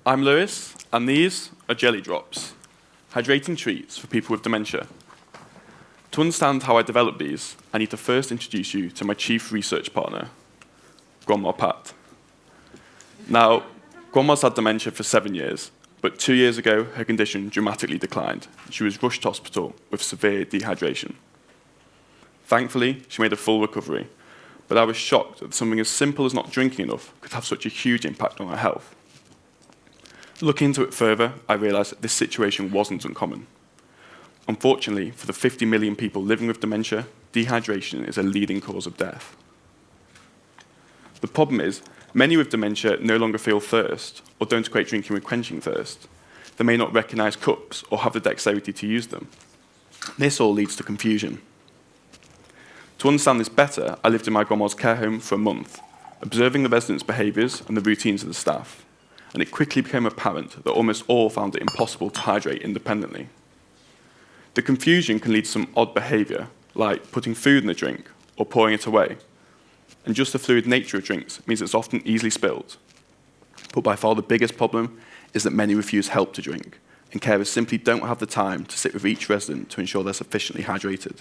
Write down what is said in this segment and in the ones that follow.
I'm Lewis, and these are jelly drops, hydrating treats for people with dementia. To understand how I developed these, I need to first introduce you to my chief research partner, Grandma Pat. Now, Grandma's had dementia for 7 years, but 2 years ago, her condition dramatically declined. She was rushed to hospital with severe dehydration. Thankfully, she made a full recovery, but I was shocked that something as simple as not drinking enough could have such a huge impact on her health. Looking into it further, I realised that this situation wasn't uncommon. Unfortunately, for the 50 million people living with dementia, dehydration is a leading cause of death. The problem is, many with dementia no longer feel thirst or don't equate drinking with quenching thirst. They may not recognise cups or have the dexterity to use them. This all leads to confusion. To understand this better, I lived in my grandma's care home for a month, observing the residents' behaviours and the routines of the staff, and it quickly became apparent that almost all found it impossible to hydrate independently. The confusion can lead to some odd behaviour, like putting food in a drink or pouring it away. And just the fluid nature of drinks means it's often easily spilled. But by far the biggest problem is that many refuse help to drink, and carers simply don't have the time to sit with each resident to ensure they're sufficiently hydrated.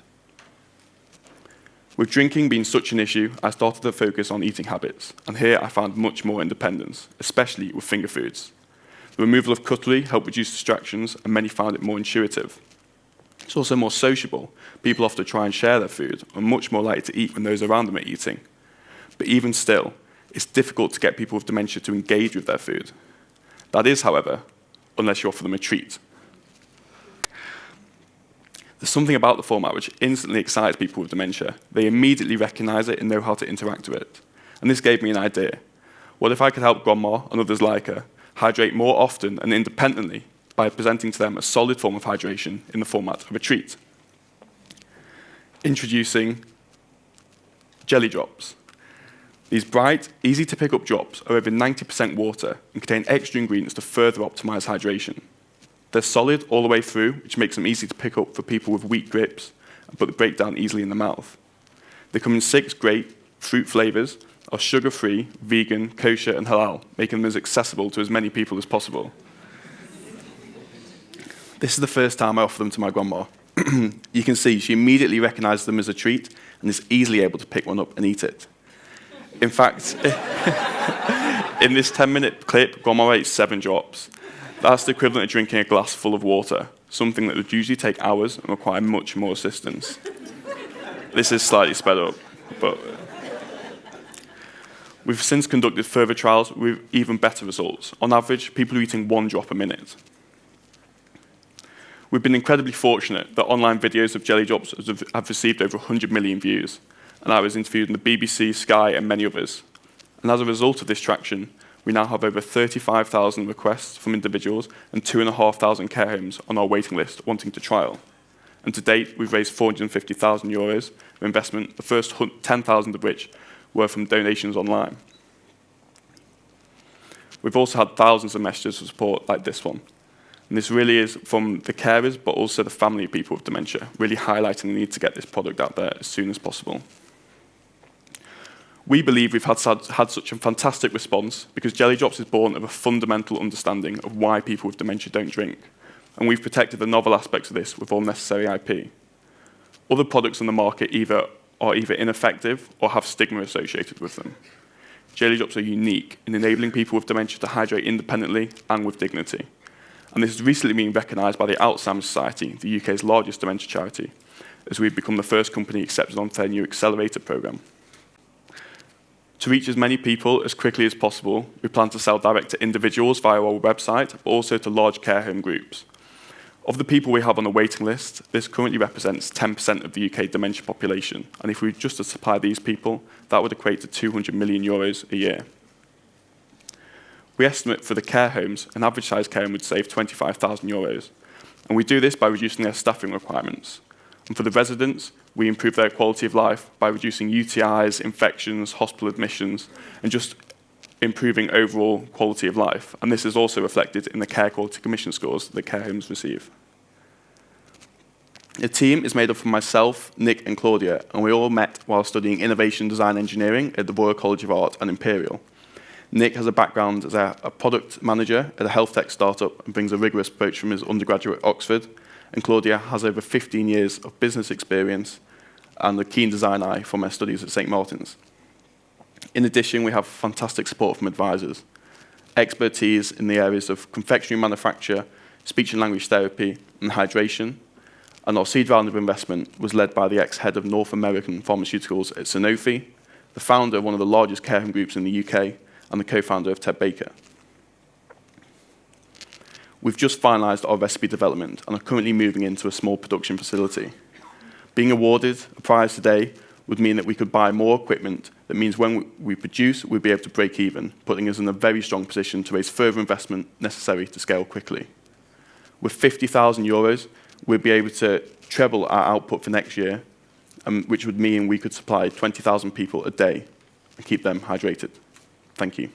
With drinking being such an issue, I started to focus on eating habits, and here I found much more independence, especially with finger foods. The removal of cutlery helped reduce distractions, and many found it more intuitive. It's also more sociable. People often try and share their food, and are much more likely to eat when those around them are eating. But even still, it's difficult to get people with dementia to engage with their food. That is, however, unless you offer them a treat. There's something about the format which instantly excites people with dementia. They immediately recognise it and know how to interact with it. And this gave me an idea. What if I could help Grandma and others like her hydrate more often and independently by presenting to them a solid form of hydration in the format of a treat? Introducing jelly drops. These bright, easy-to-pick-up drops are over 90% water and contain extra ingredients to further optimise hydration. They're solid all the way through, which makes them easy to pick up for people with weak grips, but they break down easily in the mouth. They come in 6 great fruit flavours, are sugar-free, vegan, kosher and halal, making them as accessible to as many people as possible. This is the first time I offer them to my grandma. You can see she immediately recognises them as a treat and is easily able to pick one up and eat it. In fact, in this 10-minute clip, Grandma ate 7 drops. That's the equivalent of drinking a glass full of water, something that would usually take hours and require much more assistance. This is slightly sped up, but we've since conducted further trials with even better results. On average, people are eating 1 drop a minute. We've been incredibly fortunate that online videos of jelly drops have received over 100 million views, and I was interviewed on the BBC, Sky, and many others. And as a result of this traction, we now have over 35,000 requests from individuals and 2,500 care homes on our waiting list wanting to trial. And to date, we've raised €450,000 of investment, the first 10,000 of which were from donations online. We've also had thousands of messages of support like this one. And this really is from the carers, but also the family of people with dementia, really highlighting the need to get this product out there as soon as possible. We believe we've had such a fantastic response because Jelly Drops is born of a fundamental understanding of why people with dementia don't drink, and we've protected the novel aspects of this with all necessary IP. Other products on the market are either ineffective or have stigma associated with them. Jelly Drops are unique in enabling people with dementia to hydrate independently and with dignity, and this has recently been recognised by the Alzheimer's Society, the UK's largest dementia charity, as we've become the first company accepted on their new accelerator programme. To reach as many people as quickly as possible, we plan to sell direct to individuals via our website, but also to large care home groups. Of the people we have on the waiting list, this currently represents 10% of the UK dementia population, and if we were just to supply these people, that would equate to €200 million a year. We estimate for the care homes, an average size care home would save €25,000, and we do this by reducing their staffing requirements. And for the residents, we improve their quality of life by reducing UTIs, infections, hospital admissions, and just improving overall quality of life. And this is also reflected in the Care Quality Commission scores that care homes receive. The team is made up of myself, Nick, and Claudia, and we all met while studying Innovation Design Engineering at the Royal College of Art and Imperial. Nick has a background as a product manager at a health tech startup and brings a rigorous approach from his undergraduate at Oxford. And Claudia has over 15 years of business experience and a keen design eye from her studies at St. Martin's. In addition, we have fantastic support from advisors, expertise in the areas of confectionery manufacture, speech and language therapy, and hydration. And our seed round of investment was led by the ex-head of North American Pharmaceuticals at Sanofi, the founder of one of the largest care home groups in the UK, and the co-founder of Ted Baker. We've just finalised our recipe development and are currently moving into a small production facility. Being awarded a prize today would mean that we could buy more equipment. That means when we produce, we'll be able to break even, putting us in a very strong position to raise further investment necessary to scale quickly. With €50,000, we'll be able to treble our output for next year, which would mean we could supply 20,000 people a day and keep them hydrated. Thank you.